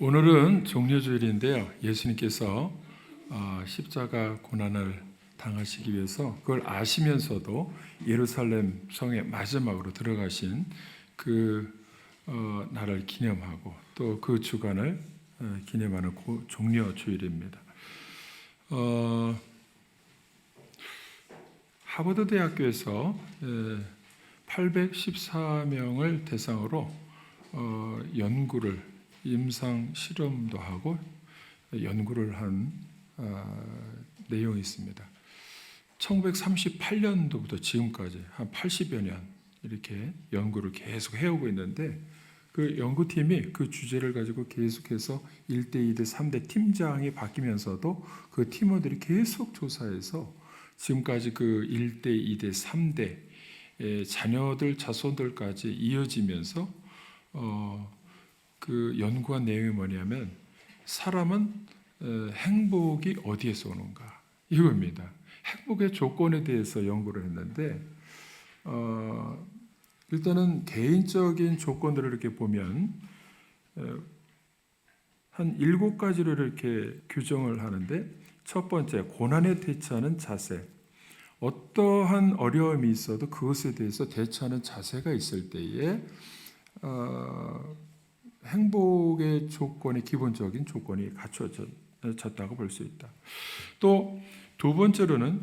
오늘은 종려주일인데요. 예수님께서 십자가 고난을 당하시기 위해서 그걸 아시면서도 예루살렘 성에 마지막으로 들어가신 그 날을 기념하고 또 그 주간을 기념하는 종려주일입니다. 하버드 대학교에서 814명을 대상으로 연구를 임상 실험도 하고 연구를 한 내용이 있습니다. 1938년도부터 지금까지 한 80여 년 이렇게 연구를 계속 해오고 있는데 그 연구팀이 그 주제를 가지고 계속해서 1대, 2대, 3대 팀장이 바뀌면서도 그 팀원들이 계속 조사해서 지금까지 그 1대, 2대, 3대 자녀들, 자손들까지 이어지면서 그 연구한 내용이 뭐냐면 사람은 행복이 어디에서 오는가 이겁니다. 행복의 조건에 대해서 연구를 했는데 일단은 개인적인 조건들을 이렇게 보면 한 7가지로 이렇게 규정을 하는데 첫 번째, 고난에 대처하는 자세. 어떠한 어려움이 있어도 그것에 대해서 대처하는 자세가 있을 때에 행복의 조건이 기본적인 조건이 갖춰졌다고 볼 수 있다. 또 두 번째로는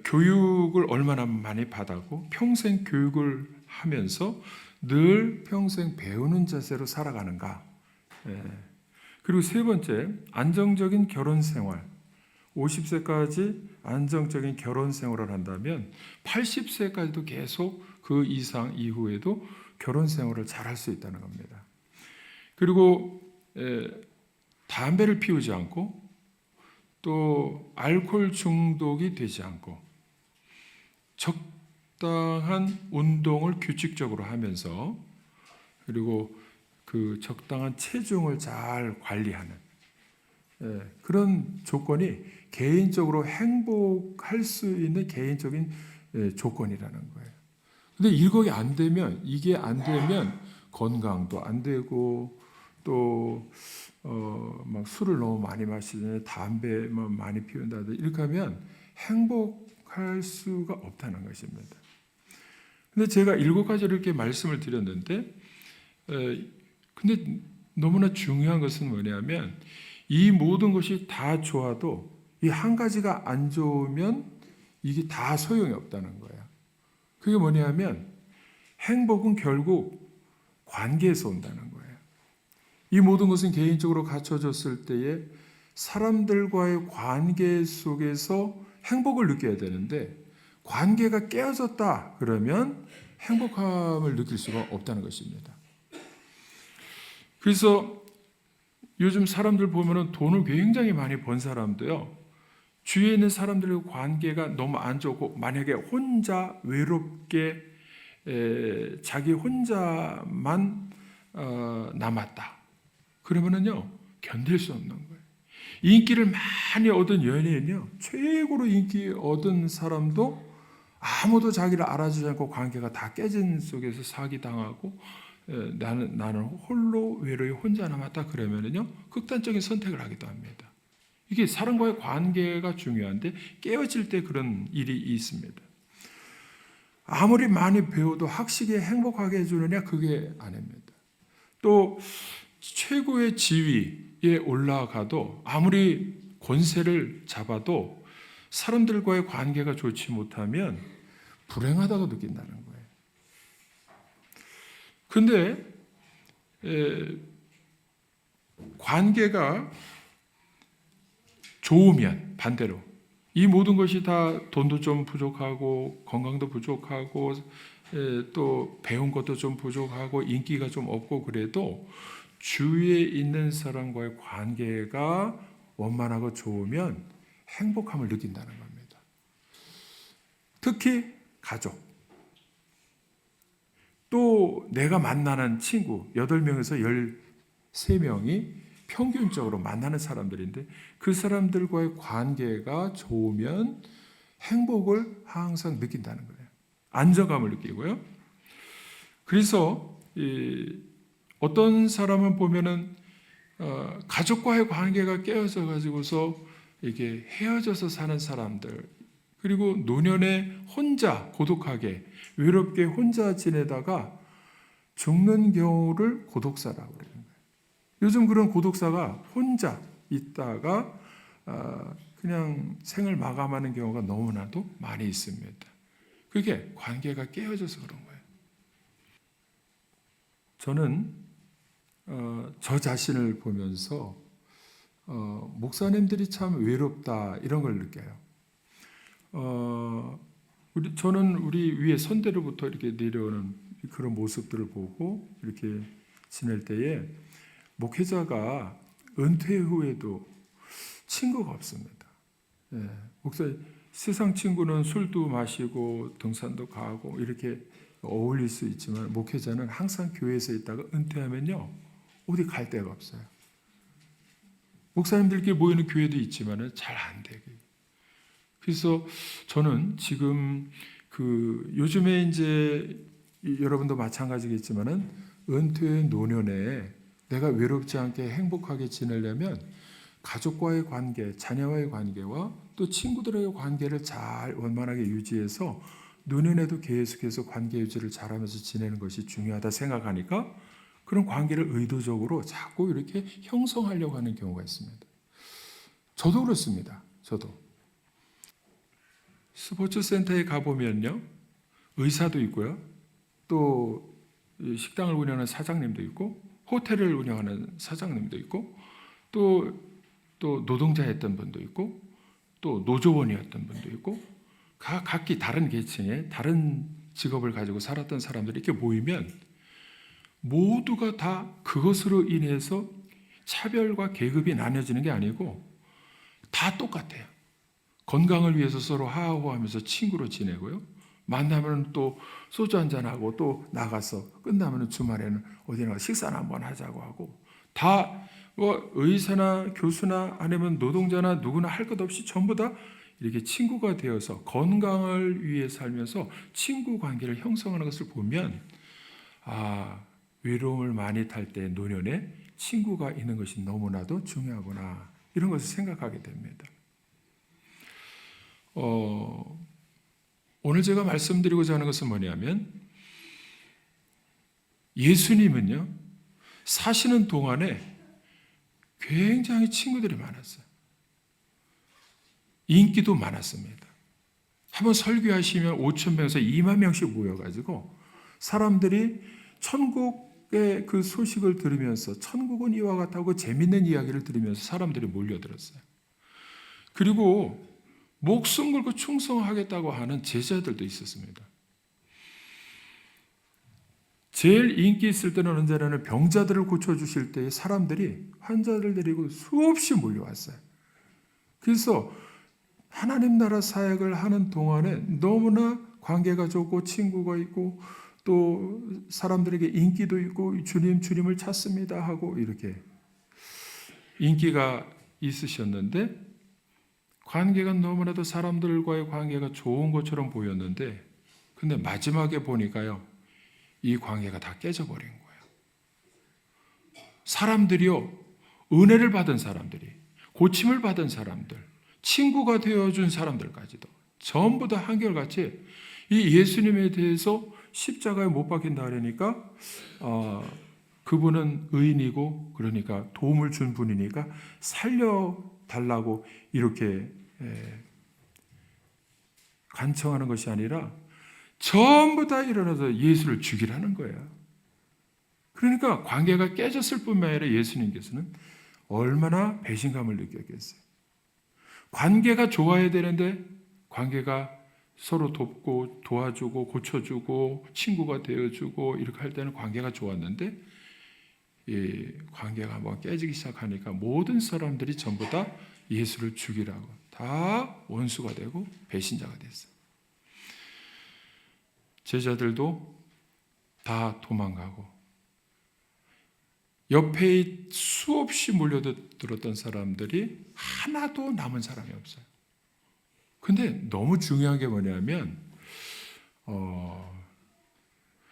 교육을 얼마나 많이 받았고 평생 교육을 하면서 늘 평생 배우는 자세로 살아가는가. 그리고 세 번째, 안정적인 결혼 생활. 50세까지 안정적인 결혼 생활을 한다면 80세까지도 계속 그 이상 이후에도 결혼 생활을 잘할 수 있다는 겁니다. 그리고 담배를 피우지 않고 또 알코올 중독이 되지 않고 적당한 운동을 규칙적으로 하면서 그리고 그 적당한 체중을 잘 관리하는 그런 조건이 개인적으로 행복할 수 있는 개인적인 조건이라는 거예요. 근데 이게 안 되면 건강도 안 되고 또 막 술을 너무 많이 마시거나 담배만 많이 피운다든지 이렇게 하면 행복할 수가 없다는 것입니다. 근데 제가 7가지를 이렇게 말씀을 드렸는데 근데 너무나 중요한 것은 뭐냐면 이 모든 것이 다 좋아도 이 한 가지가 안 좋으면 이게 다 소용이 없다는 거예요. 그게 뭐냐면 행복은 결국 관계에서 온다는 거예요. 이 모든 것은 개인적으로 갖춰졌을 때에 사람들과의 관계 속에서 행복을 느껴야 되는데 관계가 깨어졌다 그러면 행복함을 느낄 수가 없다는 것입니다. 그래서 요즘 사람들 보면은 돈을 굉장히 많이 번 사람도요, 주위에 있는 사람들의 관계가 너무 안 좋고 만약에 혼자 외롭게 자기 혼자만 남았다. 그러면은요 견딜 수 없는 거예요. 인기를 많이 얻은 연예인요, 최고로 인기 얻은 사람도 아무도 자기를 알아주지 않고 관계가 다 깨진 속에서 사기당하고 나는 홀로 외로이 혼자 남았다 그러면은요 극단적인 선택을 하기도 합니다. 이게 사람과의 관계가 중요한데 깨어질 때 그런 일이 있습니다. 아무리 많이 배워도 학식이 행복하게 해주느냐 그게 아닙니다. 또 최고의 지위에 올라가도 아무리 권세를 잡아도 사람들과의 관계가 좋지 못하면 불행하다고 느낀다는 거예요. 근데 관계가 좋으면 반대로 이 모든 것이 다 돈도 좀 부족하고 건강도 부족하고 또 배운 것도 좀 부족하고 인기가 좀 없고 그래도 주위에 있는 사람과의 관계가 원만하고 좋으면 행복함을 느낀다는 겁니다. 특히 가족. 또 내가 만나는 친구 8명에서 13명이 평균적으로 만나는 사람들인데 그 사람들과의 관계가 좋으면 행복을 항상 느낀다는 거예요. 안정감을 느끼고요. 그래서 어떤 사람은 보면은 가족과의 관계가 깨어져 가지고서 이게 헤어져서 사는 사람들, 그리고 노년에 혼자 고독하게 외롭게 혼자 지내다가 죽는 경우를 고독사라고 그래요. 요즘 그런 고독사가 혼자 있다가 그냥 생을 마감하는 경우가 너무나도 많이 있습니다. 그게 관계가 깨어져서 그런 거예요. 저는 저 자신을 보면서 목사님들이 참 외롭다 이런 걸 느껴요. 저는 우리 위에 선대로부터 이렇게 내려오는 그런 모습들을 보고 이렇게 지낼 때에 목회자가 은퇴 후에도 친구가 없습니다. 예, 세상 친구는 술도 마시고 등산도 가고 이렇게 어울릴 수 있지만 목회자는 항상 교회에서 있다가 은퇴하면요 어디 갈 데가 없어요. 목사님들끼리 모이는 교회도 있지만 잘 안 되게. 그래서 저는 지금 요즘에 이제 여러분도 마찬가지겠지만은 은퇴 노년에 내가 외롭지 않게 행복하게 지내려면 가족과의 관계, 자녀와의 관계와 또 친구들과의 관계를 잘 원만하게 유지해서 노년에도 계속해서 관계 유지를 잘하면서 지내는 것이 중요하다 생각하니까 그런 관계를 의도적으로 자꾸 이렇게 형성하려고 하는 경우가 있습니다. 저도 그렇습니다. 저도. 스포츠 센터에 가보면요. 의사도 있고요. 또 식당을 운영하는 사장님도 있고 호텔을 운영하는 사장님도 있고 또 노동자였던 분도 있고 또 노조원이었던 분도 있고 각기 다른 계층의 다른 직업을 가지고 살았던 사람들이 이렇게 모이면 모두가 다 그것으로 인해서 차별과 계급이 나뉘어지는 게 아니고 다 똑같아요. 건강을 위해서 서로 하하호하면서 친구로 지내고요. 만나면 또 소주 한잔하고 또 나가서 끝나면 주말에는 어디나 식사나 한번 하자고 하고 다 뭐 의사나 교수나 아니면 노동자나 누구나 할 것 없이 전부 다 이렇게 친구가 되어서 건강을 위해 살면서 친구 관계를 형성하는 것을 보면 외로움을 많이 탈 때 노년에 친구가 있는 것이 너무나도 중요하구나 이런 것을 생각하게 됩니다. 오늘 제가 말씀드리고자 하는 것은 뭐냐면 예수님은요 사시는 동안에 굉장히 친구들이 많았어요. 인기도 많았습니다. 한번 설교하시면 5,000명에서 2만 명씩 모여가지고 사람들이 천국의 그 소식을 들으면서 천국은 이와 같다고 재밌는 이야기를 들으면서 사람들이 몰려들었어요. 그리고 목숨 걸고 충성하겠다고 하는 제자들도 있었습니다. 제일 인기 있을 때는 언제나 병자들을 고쳐주실 때에 사람들이 환자들 데리고 수없이 몰려왔어요. 그래서 하나님 나라 사역을 하는 동안에 너무나 관계가 좋고 친구가 있고 또 사람들에게 인기도 있고 주님을 찾습니다 하고 이렇게 인기가 있으셨는데 관계가 너무나도 사람들과의 관계가 좋은 것처럼 보였는데 근데 마지막에 보니까요 이 관계가 다 깨져버린 거예요. 사람들이요 은혜를 받은 사람들이 고침을 받은 사람들 친구가 되어준 사람들까지도 전부 다 한결같이 이 예수님에 대해서 십자가에 못 박힌다 그러니까 그분은 의인이고 그러니까 도움을 준 분이니까 살려달라고 이렇게 간청하는 것이 아니라 전부 다 일어나서 예수를 죽이라는 거예요. 그러니까 관계가 깨졌을 뿐만 아니라 예수님께서는 얼마나 배신감을 느꼈겠어요. 관계가 좋아야 되는데 관계가 서로 돕고 도와주고 고쳐주고 친구가 되어주고 이렇게 할 때는 관계가 좋았는데 이 관계가 한번 깨지기 시작하니까 모든 사람들이 전부 다 예수를 죽이라고 다 원수가 되고 배신자가 됐어요. 제자들도 다 도망가고 옆에 수없이 몰려들었던 사람들이 하나도 남은 사람이 없어요. 근데 너무 중요한 게 뭐냐면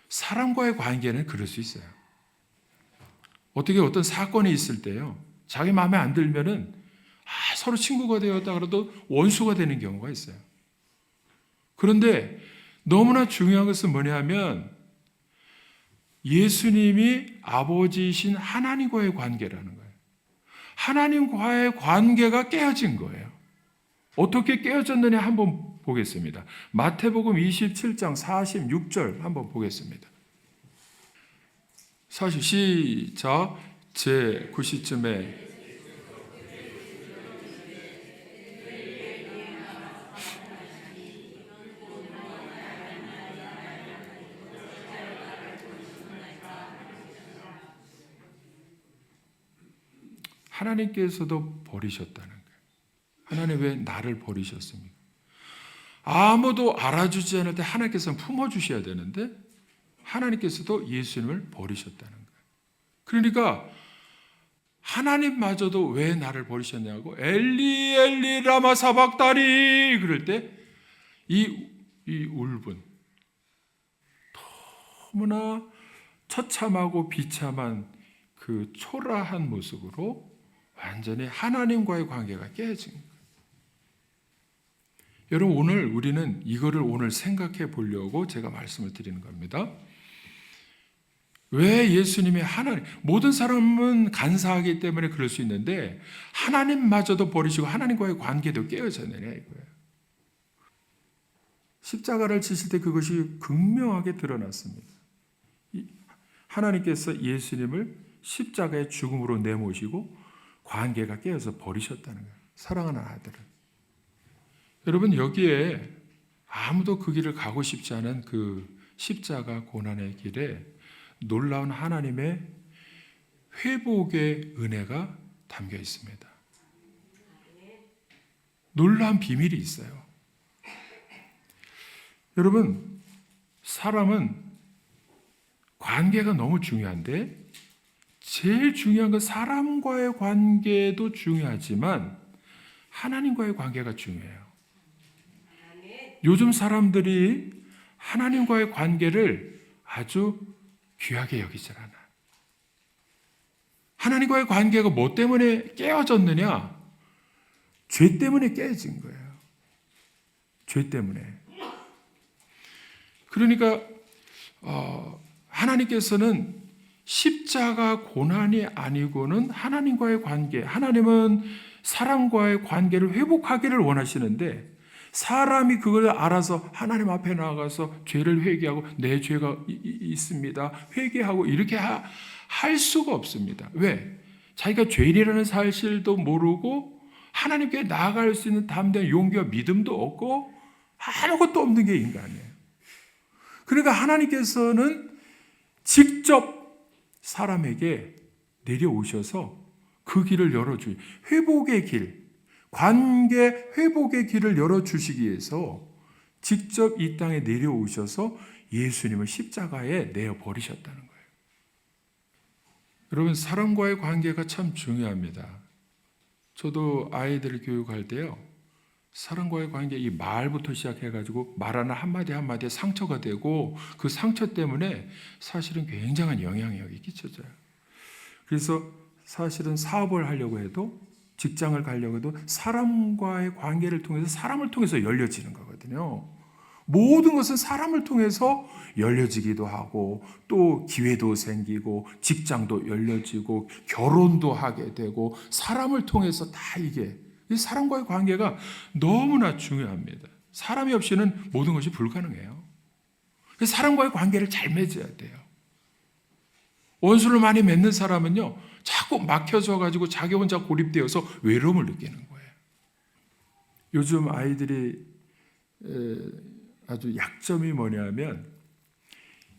사람과의 관계는 그럴 수 있어요. 어떻게 어떤 사건이 있을 때요, 자기 마음에 안 들면은 서로 친구가 되었다 그래도 원수가 되는 경우가 있어요. 그런데 너무나 중요한 것은 뭐냐면 예수님이 아버지이신 하나님과의 관계라는 거예요. 하나님과의 관계가 깨어진 거예요. 어떻게 깨어졌느냐 한번 보겠습니다. 마태복음 27장 46절 한번 보겠습니다. 시작. 제 9시쯤에 하나님께서도 버리셨다는 거예요. 하나님 왜 나를 버리셨습니까? 아무도 알아주지 않을 때 하나님께서는 품어주셔야 되는데 하나님께서도 예수님을 버리셨다는 거예요. 그러니까 하나님마저도 왜 나를 버리셨냐고 엘리 엘리 라마 사박다니 그럴 때 이 울분, 너무나 처참하고 비참한 그 초라한 모습으로 완전히 하나님과의 관계가 깨진 거예요. 여러분, 오늘 우리는 이거를 오늘 생각해 보려고 제가 말씀을 드리는 겁니다. 왜 예수님이 모든 사람은 간사하기 때문에 그럴 수 있는데 하나님마저도 버리시고 하나님과의 관계도 깨어졌느냐 이거예요. 십자가를 지실 때 그것이 극명하게 드러났습니다. 하나님께서 예수님을 십자가의 죽음으로 내모시고 관계가 깨어서 버리셨다는 거예요. 사랑하는 아들을. 여러분, 여기에 아무도 그 길을 가고 싶지 않은 그 십자가 고난의 길에 놀라운 하나님의 회복의 은혜가 담겨 있습니다. 놀라운 비밀이 있어요. 여러분, 사람은 관계가 너무 중요한데 제일 중요한 건 사람과의 관계도 중요하지만 하나님과의 관계가 중요해요. 요즘 사람들이 하나님과의 관계를 아주 귀하게 여기질 않아요. 하나님과의 관계가 뭐 때문에 깨어졌느냐? 죄 때문에 깨진 거예요. 죄 때문에. 그러니까 하나님께서는 십자가 고난이 아니고는 하나님과의 관계, 하나님은 사람과의 관계를 회복하기를 원하시는데 사람이 그걸 알아서 하나님 앞에 나가서 죄를 회개하고 내 죄가 있습니다. 회개하고 이렇게 할 수가 없습니다. 왜? 자기가 죄인이라는 사실도 모르고 하나님께 나아갈 수 있는 담대한 용기와 믿음도 없고 아무것도 없는 게 인간이에요. 그러니까 하나님께서는 직접 사람에게 내려오셔서 그 길을 열어주기, 회복의 길, 관계 회복의 길을 열어주시기 위해서 직접 이 땅에 내려오셔서 예수님을 십자가에 내어버리셨다는 거예요. 여러분, 사람과의 관계가 참 중요합니다. 저도 아이들을 교육할 때요, 사람과의 관계, 이 말부터 시작해가지고 말하는 한마디 한마디에 상처가 되고 그 상처 때문에 사실은 굉장한 영향력이 끼쳐져요. 그래서 사실은 사업을 하려고 해도 직장을 가려고 해도 사람과의 관계를 통해서 사람을 통해서 열려지는 거거든요. 모든 것은 사람을 통해서 열려지기도 하고 또 기회도 생기고 직장도 열려지고 결혼도 하게 되고 사람을 통해서 다 이게 이 사람과의 관계가 너무나 중요합니다. 사람이 없이는 모든 것이 불가능해요. 사람과의 관계를 잘 맺어야 돼요. 원수를 많이 맺는 사람은요, 자꾸 막혀져 가지고 자기 혼자 고립되어서 외로움을 느끼는 거예요. 요즘 아이들이 아주 약점이 뭐냐면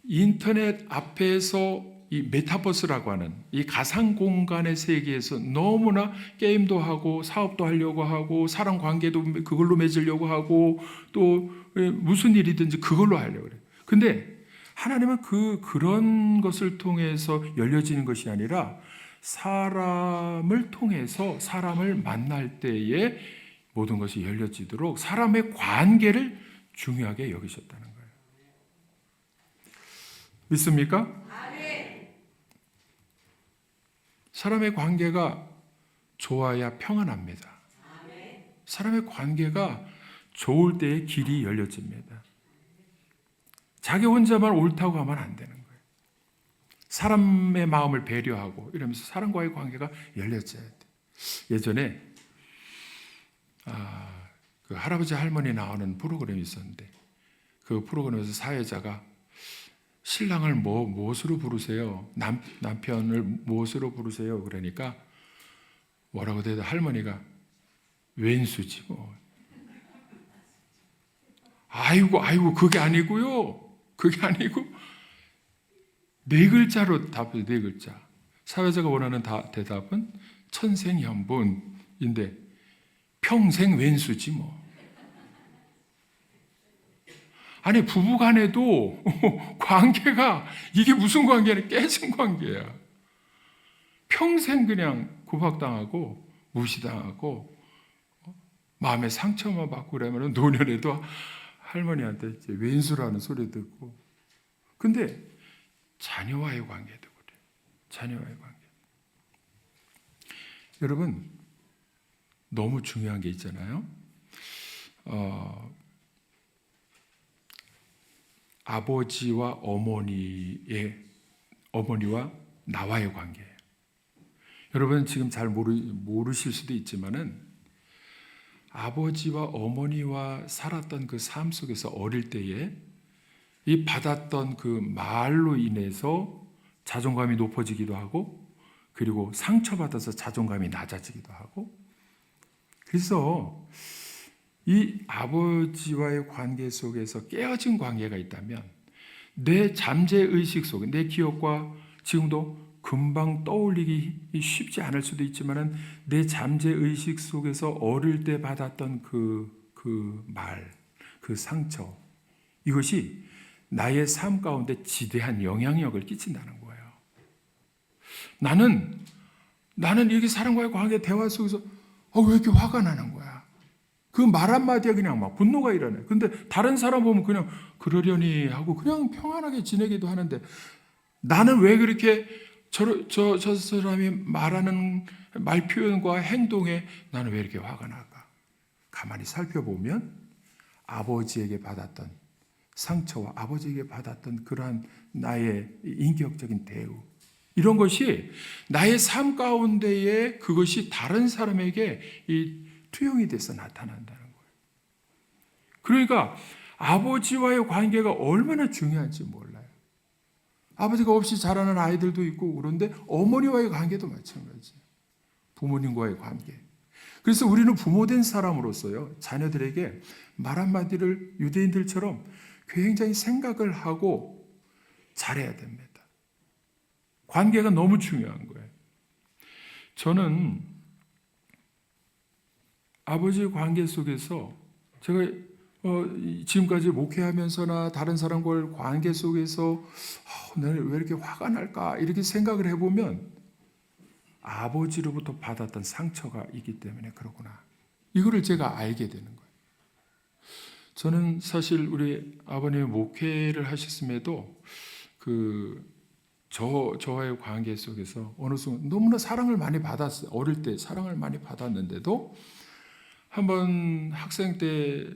인터넷 앞에서 이 메타버스라고 하는 이 가상 공간의 세계에서 너무나 게임도 하고 사업도 하려고 하고 사람 관계도 그걸로 맺으려고 하고 또 무슨 일이든지 그걸로 하려고 그래요. 근데 하나님은 그런 것을 통해서 열려지는 것이 아니라 사람을 통해서 사람을 만날 때에 모든 것이 열려지도록 사람의 관계를 중요하게 여기셨다는 거예요. 믿습니까? 아멘. 사람의 관계가 좋아야 평안합니다. 사람의 관계가 좋을 때의 길이 열려집니다. 자기 혼자만 옳다고 하면 안 되는 거예요. 사람의 마음을 배려하고 이러면서 사람과의 관계가 열려져야 돼요. 예전에 그 할아버지 할머니 나오는 프로그램이 있었는데 그 프로그램에서 사회자가 신랑을 무엇으로 부르세요? 남편을 무엇으로 부르세요? 그러니까 뭐라고 대답? 할머니가 왼수지 뭐. 아이고 그게 아니고요. 그게 아니고 네 글자로 답해요. 네 글자. 사회자가 원하는 대답은 천생연분인데 평생 왼수지 뭐. 아니 부부간에도 관계가 이게 무슨 관계냐? 깨진 관계야. 평생 그냥 구박당하고 무시당하고 마음에 상처만 받고 그러면 노년에도 할머니한테 이제 왼수라는 소리 듣고. 근데 자녀와의 관계도 그래요. 자녀와의 관계. 여러분 너무 중요한 게 있잖아요. 아버지와 어머니와 나와의 관계예요. 여러분 지금 잘 모르실 수도 있지만은 아버지와 어머니와 살았던 그 삶 속에서 어릴 때에 이 받았던 그 말로 인해서 자존감이 높아지기도 하고 그리고 상처받아서 자존감이 낮아지기도 하고 그래서 이 아버지와의 관계 속에서 깨어진 관계가 있다면 내 잠재의식 속에 내 기억과 지금도 금방 떠올리기 쉽지 않을 수도 있지만 내 잠재의식 속에서 어릴 때 받았던 그 말, 그 상처 이것이 나의 삶 가운데 지대한 영향력을 끼친다는 거예요. 나는 이렇게 사람과의 관계 대화 속에서 왜 이렇게 화가 나는 거야? 그 말 한마디에 그냥 막 분노가 일어나요. 근데 다른 사람 보면 그냥 그러려니 하고 그냥 평안하게 지내기도 하는데 나는 왜 그렇게 저 사람이 말하는 말 표현과 행동에 나는 왜 이렇게 화가 날까? 가만히 살펴보면 아버지에게 받았던 상처와 아버지에게 받았던 그러한 나의 인격적인 대우 이런 것이 나의 삶 가운데에 그것이 다른 사람에게 이 투영이 돼서 나타난다는 거예요. 그러니까 아버지와의 관계가 얼마나 중요한지 몰라요. 아버지가 없이 자라는 아이들도 있고 그런데 어머니와의 관계도 마찬가지예요. 부모님과의 관계. 그래서 우리는 부모된 사람으로서요. 자녀들에게 말 한마디를 유대인들처럼 굉장히 생각을 하고 잘해야 됩니다. 관계가 너무 중요한 거예요. 저는 아버지 관계 속에서 제가 지금까지 목회하면서나 다른 사람과의 관계 속에서 나는 왜 이렇게 화가 날까 이렇게 생각을 해보면 아버지로부터 받았던 상처가 있기 때문에 그러구나. 이거를 제가 알게 되는 거예요. 저는 사실 우리 아버님이 목회를 하셨음에도 저와의 관계 속에서 어느 순간 너무나 사랑을 많이 받았어요. 어릴 때 사랑을 많이 받았는데도 한번 학생 때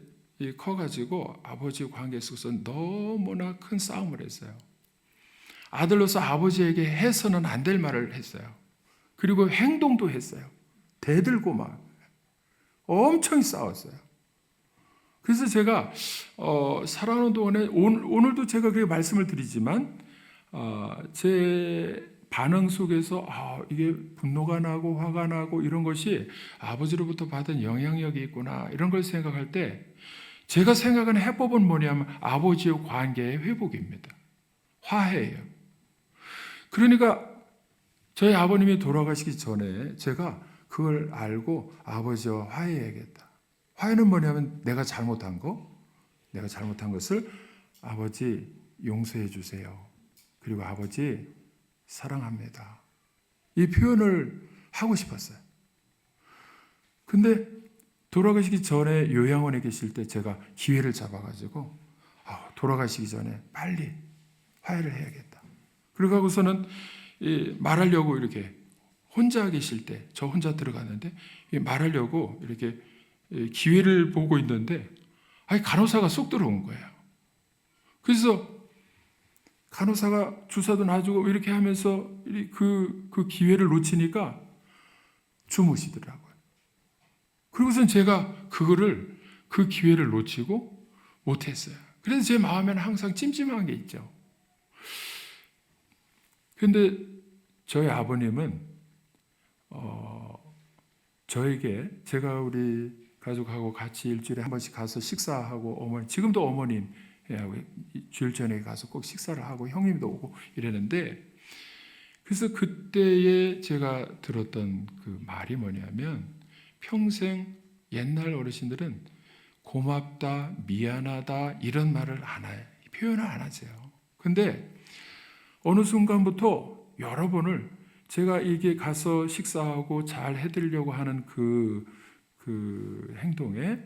커가지고 아버지 관계 속에서 너무나 큰 싸움을 했어요. 아들로서 아버지에게 해서는 안 될 말을 했어요. 그리고 행동도 했어요. 대들고 막 엄청 싸웠어요. 그래서 제가 살아가는 동안에 오늘도 제가 그렇게 말씀을 드리지만 제 반응 속에서 이게 분노가 나고 화가 나고 이런 것이 아버지로부터 받은 영향력이 있구나 이런 걸 생각할 때 제가 생각하는 해법은 뭐냐면 아버지의 관계의 회복입니다. 화해예요. 그러니까 저희 아버님이 돌아가시기 전에 제가 그걸 알고 아버지와 화해해야겠다. 화해는 뭐냐면 내가 잘못한 것을 아버지 용서해 주세요. 그리고 아버지 사랑합니다. 이 표현을 하고 싶었어요. 근데 돌아가시기 전에 요양원에 계실 때 제가 기회를 잡아가지고 돌아가시기 전에 빨리 화해를 해야겠다. 그러고서는 말하려고 이렇게 혼자 계실 때, 저 혼자 들어갔는데 말하려고 이렇게 기회를 보고 있는데 간호사가 쏙 들어온 거예요. 그래서 간호사가 주사도 놔주고 이렇게 하면서 그 기회를 놓치니까 주무시더라고요. 그리고선 제가 그 기회를 놓치고 못했어요. 그래서 제 마음에는 항상 찜찜한 게 있죠. 그런데 저희 아버님은 저에게, 제가 우리 가족하고 같이 일주일에 한 번씩 가서 식사하고, 지금도 어머님 주일 전에 가서 꼭 식사를 하고 형님도 오고 이랬는데, 그래서 그때에 제가 들었던 그 말이 뭐냐면, 평생 옛날 어르신들은 고맙다, 미안하다 이런 말을 안 해요. 표현을 안 하세요. 근데 어느 순간부터 여러 번을 제가 이게 가서 식사하고 잘 해드리려고 하는 그 행동에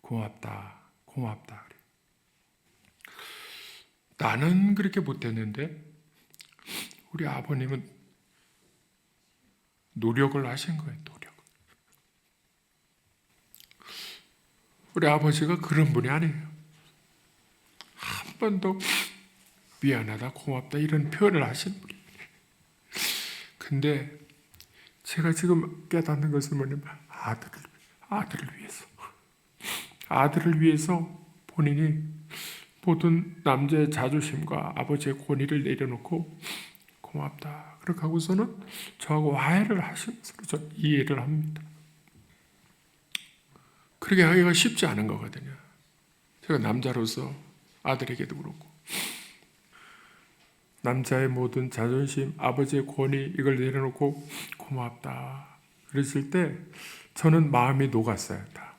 고맙다. 그래. 나는 그렇게 못했는데 우리 아버님은 노력을 하신 거예요. 노력. 우리 아버지가 그런 분이 아니에요. 한 번도 미안하다, 고맙다 이런 표현을 하신 분이. 근데 제가 지금 깨닫는 것은 뭐냐면 아들을 위해서 본인이 모든 남자의 자존심과 아버지의 권위를 내려놓고 고맙다 그렇게 하고서는 저하고 화해를 하신 것으로 저는 이해를 합니다. 그렇게 하기가 쉽지 않은 거거든요. 제가 남자로서 아들에게도 그렇고, 남자의 모든 자존심, 아버지의 권위 이걸 내려놓고 고맙다 그랬을 때 저는 마음이 녹았어요. 다.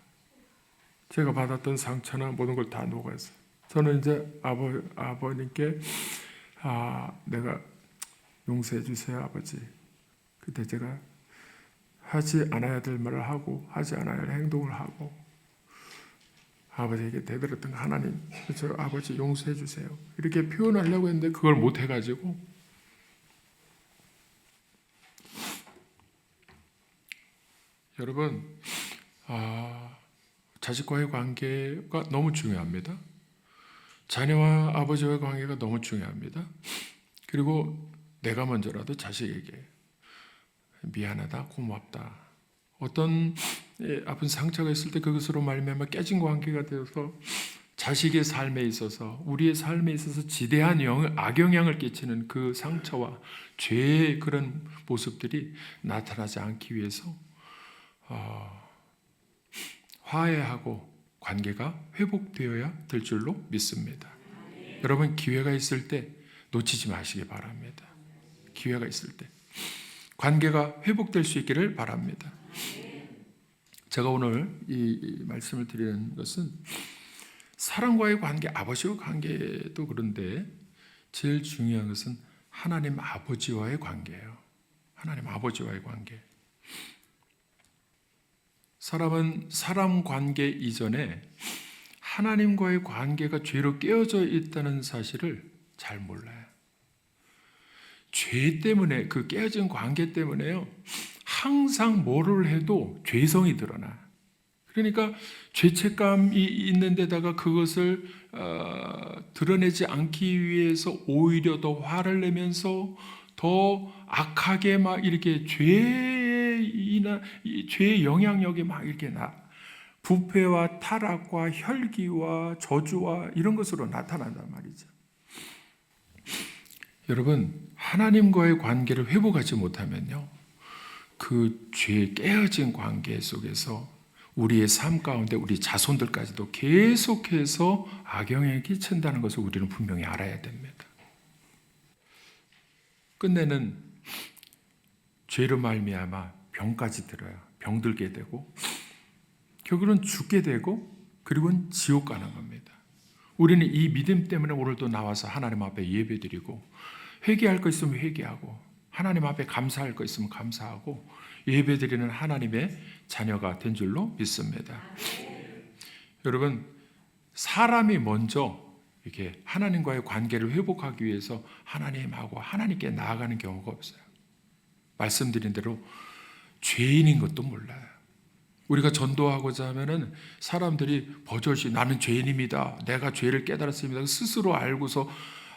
제가 받았던 상처나 모든 걸 다 녹았어요. 저는 이제 아버님께 내가 용서해 주세요 아버지. 그때 제가 하지 않아야 될 말을 하고 하지 않아야 할 행동을 하고 아버지에게 대들었던 하나님, 저 아버지 용서해 주세요 이렇게 표현하려고 했는데 그걸 못 해가지고 여러분 자식과의 관계가 너무 중요합니다. 자녀와 아버지와의 관계가 너무 중요합니다. 그리고 내가 먼저라도 자식에게 미안하다, 고맙다. 어떤 아픈 상처가 있을 때 그것으로 말미암아 깨진 관계가 되어서 자식의 삶에 있어서, 우리의 삶에 있어서 지대한 악영향을 끼치는 그 상처와 죄의 그런 모습들이 나타나지 않기 위해서 화해하고 관계가 회복되어야 될 줄로 믿습니다. 여러분 기회가 있을 때 놓치지 마시기 바랍니다. 기회가 있을 때 관계가 회복될 수 있기를 바랍니다. 제가 오늘 이 말씀을 드리는 것은 사람과의 관계, 아버지와 관계도 그런데 제일 중요한 것은 하나님 아버지와의 관계예요. 하나님 아버지와의 관계. 사람은 사람 관계 이전에 하나님과의 관계가 죄로 깨어져 있다는 사실을 잘 몰라요. 죄 때문에, 그 깨어진 관계 때문에요, 항상 뭐를 해도 죄성이 드러나. 그러니까 죄책감이 있는 데다가 그것을 드러내지 않기 위해서 오히려 더 화를 내면서 더 악하게 막 이렇게 죄의 영향력이 막 이렇게 부패와 타락과 혈기와 저주와 이런 것으로 나타난단 말이죠. 여러분, 하나님과의 관계를 회복하지 못하면요, 그 죄 깨어진 관계 속에서 우리의 삶 가운데 우리 자손들까지도 계속해서 악영향을 끼친다는 것을 우리는 분명히 알아야 됩니다. 끝내는 죄로 말미암아 병까지 들어요. 병들게 되고 결국은 죽게 되고 그리고는 지옥 가는 겁니다. 우리는 이 믿음 때문에 오늘도 나와서 하나님 앞에 예배드리고 회개할 거 있으면 회개하고 하나님 앞에 감사할 거 있으면 감사하고 예배드리는 하나님의 자녀가 된 줄로 믿습니다. 여러분, 사람이 먼저 이렇게 하나님과의 관계를 회복하기 위해서 하나님하고 하나님께 나아가는 경우가 없어요. 말씀드린 대로 죄인인 것도 몰라요. 우리가 전도하고자 하면은 사람들이 버젓이 나는 죄인입니다, 내가 죄를 깨달았습니다, 스스로 알고서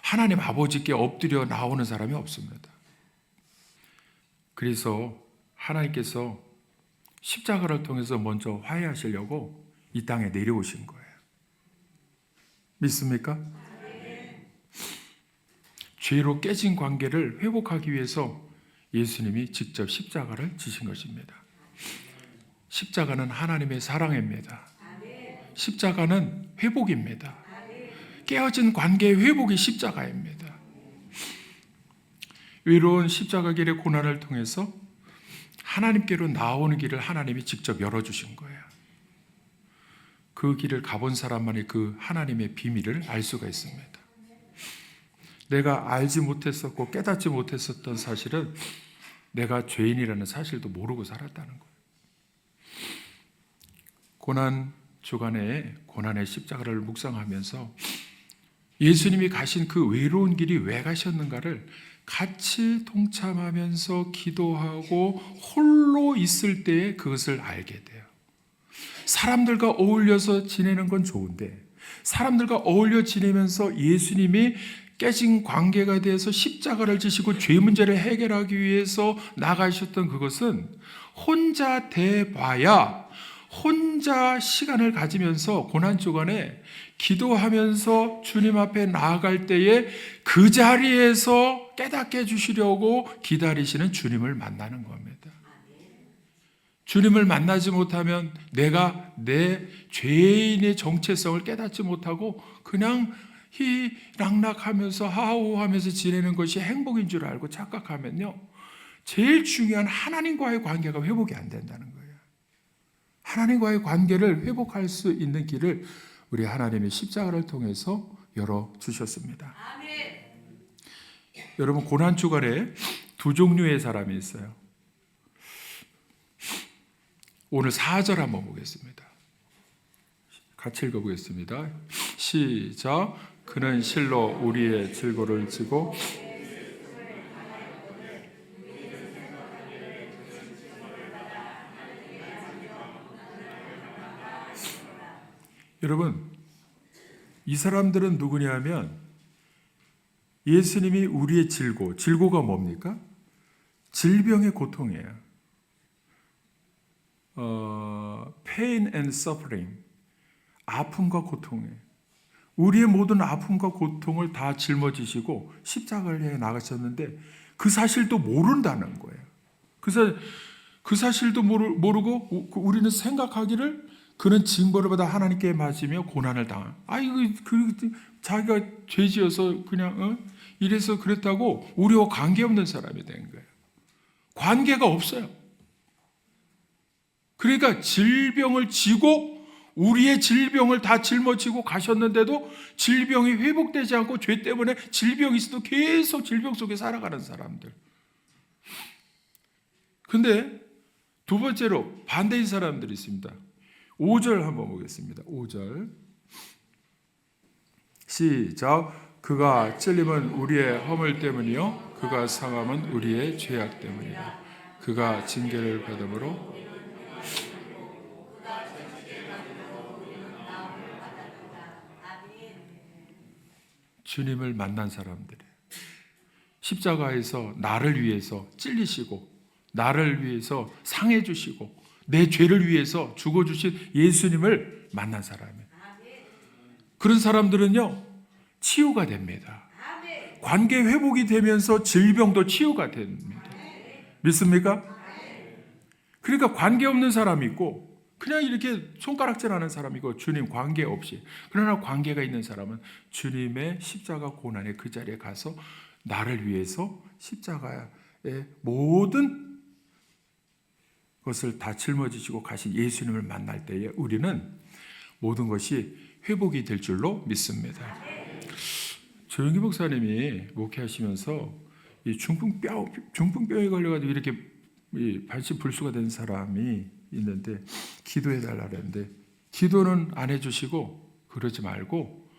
하나님 아버지께 엎드려 나오는 사람이 없습니다. 그래서 하나님께서 십자가를 통해서 먼저 화해하시려고 이 땅에 내려오신 거예요. 믿습니까? 죄로 깨진 관계를 회복하기 위해서 예수님이 직접 십자가를 지신 것입니다. 십자가는 하나님의 사랑입니다. 십자가는 회복입니다. 깨어진 관계의 회복이 십자가입니다. 외로운 십자가 길의 고난을 통해서 하나님께로 나오는 길을 하나님이 직접 열어주신 거예요. 그 길을 가본 사람만이 그 하나님의 비밀을 알 수가 있습니다. 내가 알지 못했었고 깨닫지 못했었던 사실은 내가 죄인이라는 사실도 모르고 살았다는 거예요. 고난 주간에 고난의 십자가를 묵상하면서 예수님이 가신 그 외로운 길이 왜 가셨는가를 같이 동참하면서 기도하고 홀로 있을 때에 그것을 알게 돼요. 사람들과 어울려서 지내는 건 좋은데 사람들과 어울려 지내면서 예수님이 깨진 관계가 돼서 십자가를 지시고 죄 문제를 해결하기 위해서 나가셨던 그것은 혼자 돼봐야 혼자 시간을 가지면서 고난주간에 기도하면서 주님 앞에 나아갈 때에 그 자리에서 깨닫게 해주시려고 기다리시는 주님을 만나는 겁니다. 주님을 만나지 못하면 내가 내 죄인의 정체성을 깨닫지 못하고 그냥 희락락하면서 하호하면서 지내는 것이 행복인 줄 알고 착각하면요, 제일 중요한 하나님과의 관계가 회복이 안 된다는 거예요. 하나님과의 관계를 회복할 수 있는 길을 우리 하나님의 십자가를 통해서 열어주셨습니다. 아멘. 여러분, 고난주간에 두 종류의 사람이 있어요. 오늘 4절 한번 보겠습니다. 같이 읽어보겠습니다. 시작. 그는 실로 우리의 질고를 지고 여러분, 이 사람들은 누구냐면 예수님이 우리의 질고가 뭡니까? 질병의 고통이에요. pain and suffering, 아픔과 고통이에요. 우리의 모든 아픔과 고통을 다 짊어지시고 십자가를 해 나가셨는데 그 사실도 모른다는 거예요. 그 사실도 모르고 우리는 생각하기를 그는 징벌을 받아 하나님께 맞으며 고난을 당한. 자기가 죄지어서 그냥 이래서 그랬다고 우리와 관계없는 사람이 된 거예요. 관계가 없어요. 그러니까 질병을 지고 우리의 질병을 다 짊어지고 가셨는데도 질병이 회복되지 않고 죄 때문에 질병이 있어도 계속 질병 속에 살아가는 사람들. 근데 두 번째로 반대인 사람들이 있습니다. 5절 한번 보겠습니다. 5절 시작. 그가 찔림은 우리의 허물 때문이요 그가 상함은 우리의 죄악 때문이다. 그가 징계를 받음으로 주님을 만난 사람들이에요. 십자가에서 나를 위해서 찔리시고 나를 위해서 상해 주시고 내 죄를 위해서 죽어주신 예수님을 만난 사람이에요. 그런 사람들은요, 치유가 됩니다. 관계 회복이 되면서 질병도 치유가 됩니다. 믿습니까? 그러니까 관계 없는 사람이 있고 그냥 이렇게 손가락질하는 사람이 있고 주님 관계 없이. 그러나 관계가 있는 사람은 주님의 십자가 고난의 그 자리에 가서 나를 위해서 십자가의 모든 것을 다 짊어지시고 가신 예수님을 만날 때에 우리는 모든 것이 회복이 될 줄로 믿습니다. 조영기 목사님이 목회하시면서 이 중풍병에 걸려가지고 이렇게 반신불수가 된 사람이 있는데 기도해 달라 그랬는데 기도는 안 해주시고 그러지 말고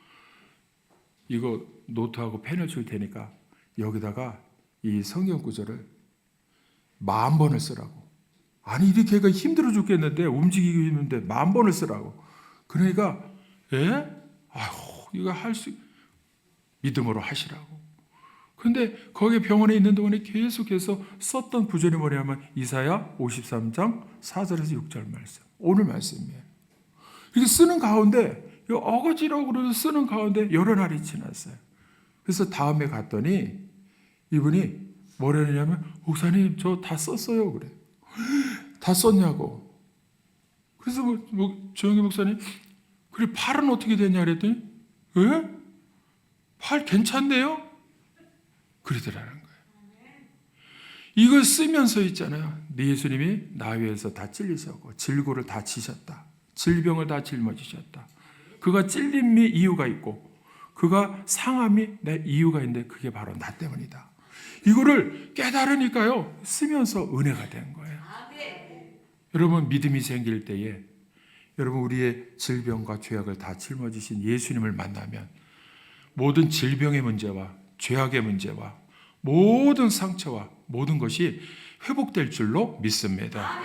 이거 노트하고 펜을 줄 테니까 여기다가 이 성경 구절을 10,000번을 쓰라고. 아니 이 걔가 힘들어 죽겠는데 움직이기 힘든데 10,000번을 쓰라고. 그러니까 아휴 이거 할 수 믿음으로 하시라고. 근데 거기 병원에 있는 동안에 계속해서 썼던 구절이 뭐냐면 이사야 53장 4절에서 6절 말씀. 오늘 말씀이에요. 이렇게 쓰는 가운데 어거지라고 그래서 쓰는 가운데 여러 날이 지났어요. 그래서 다음에 갔더니 이분이 뭐라 하냐면 목사님 저 다 썼어요 그래. 다 썼냐고. 그래서 조영기 목사님 그래 팔은 어떻게 됐냐 그랬더니 팔 괜찮대요? 그러더라는 거예요. 이걸 쓰면서 있잖아요. 네 예수님이 나 위해서 다 찔리셨고 질고를 다 지셨다. 질병을 다 짊어지셨다. 그가 찔림이 이유가 있고 그가 상함이 내 이유가 있는데 그게 바로 나 때문이다. 이거를 깨달으니까요. 쓰면서 은혜가 된 거예요. 여러분 믿음이 생길 때에 여러분 우리의 질병과 죄악을 다 짊어지신 예수님을 만나면 모든 질병의 문제와 죄악의 문제와 모든 상처와 모든 것이 회복될 줄로 믿습니다.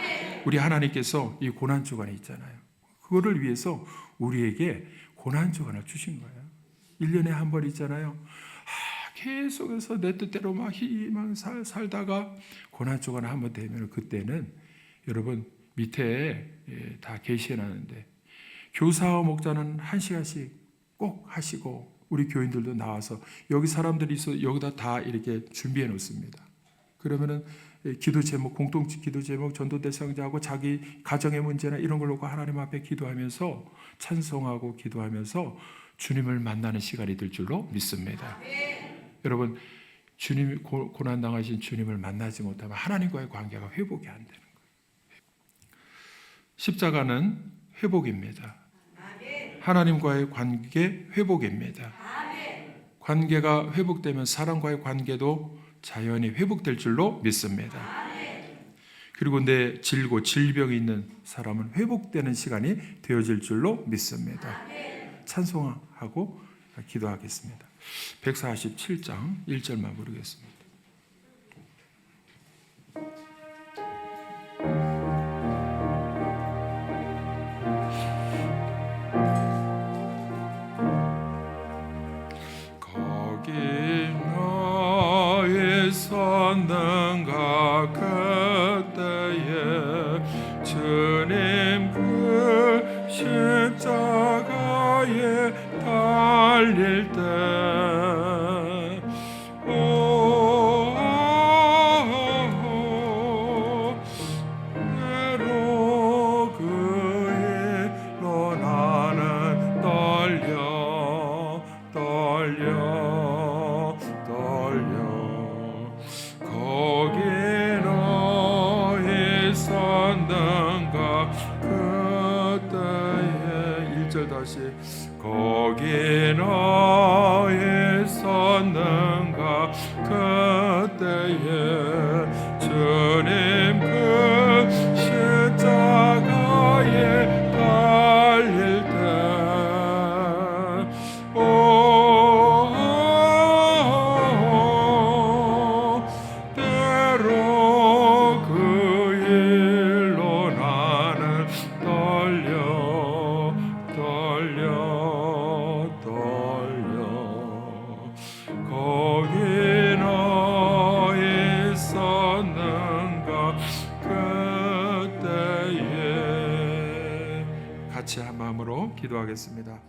우리 하나님께서 이 고난주간이 있잖아요. 그거를 위해서 우리에게 고난주간을 주신 거예요. 1년에 한 번 있잖아요. 계속해서 내 뜻대로 막 희망 살다가 고난주간 한 번 되면 그때는 여러분 밑에 다 계시해놨는데 교사와 목자는 1시간씩 꼭 하시고 우리 교인들도 나와서 여기 사람들이 있어 여기다 다 이렇게 준비해 놓습니다. 그러면은 기도 제목, 공동 기도 제목, 전도 대상자하고 자기 가정의 문제나 이런 걸 놓고 하나님 앞에 기도하면서 찬송하고 기도하면서 주님을 만나는 시간이 될 줄로 믿습니다. 여러분 주님 고난 당하신 주님을 만나지 못하면 하나님과의 관계가 회복이 안 되는 거예요. 십자가는 회복입니다. 하나님과의 관계 회복입니다. 관계가 회복되면 사람과의 관계도 자연히 회복될 줄로 믿습니다. 그리고 내 질병이 있는 사람은 회복되는 시간이 되어질 줄로 믿습니다. 찬송하고 기도하겠습니다. 147장 1절만 부르겠습니다. 섰는가 그때에 주님 그 십자가에 달릴 때 때로 그 일로 나는 떨려 거기 너희 섰는가 그때에 1절 다시 거기 너희 섰는가 그때에 주님 그 십자가에 달릴 때 같이 한 마음으로 기도하겠습니다.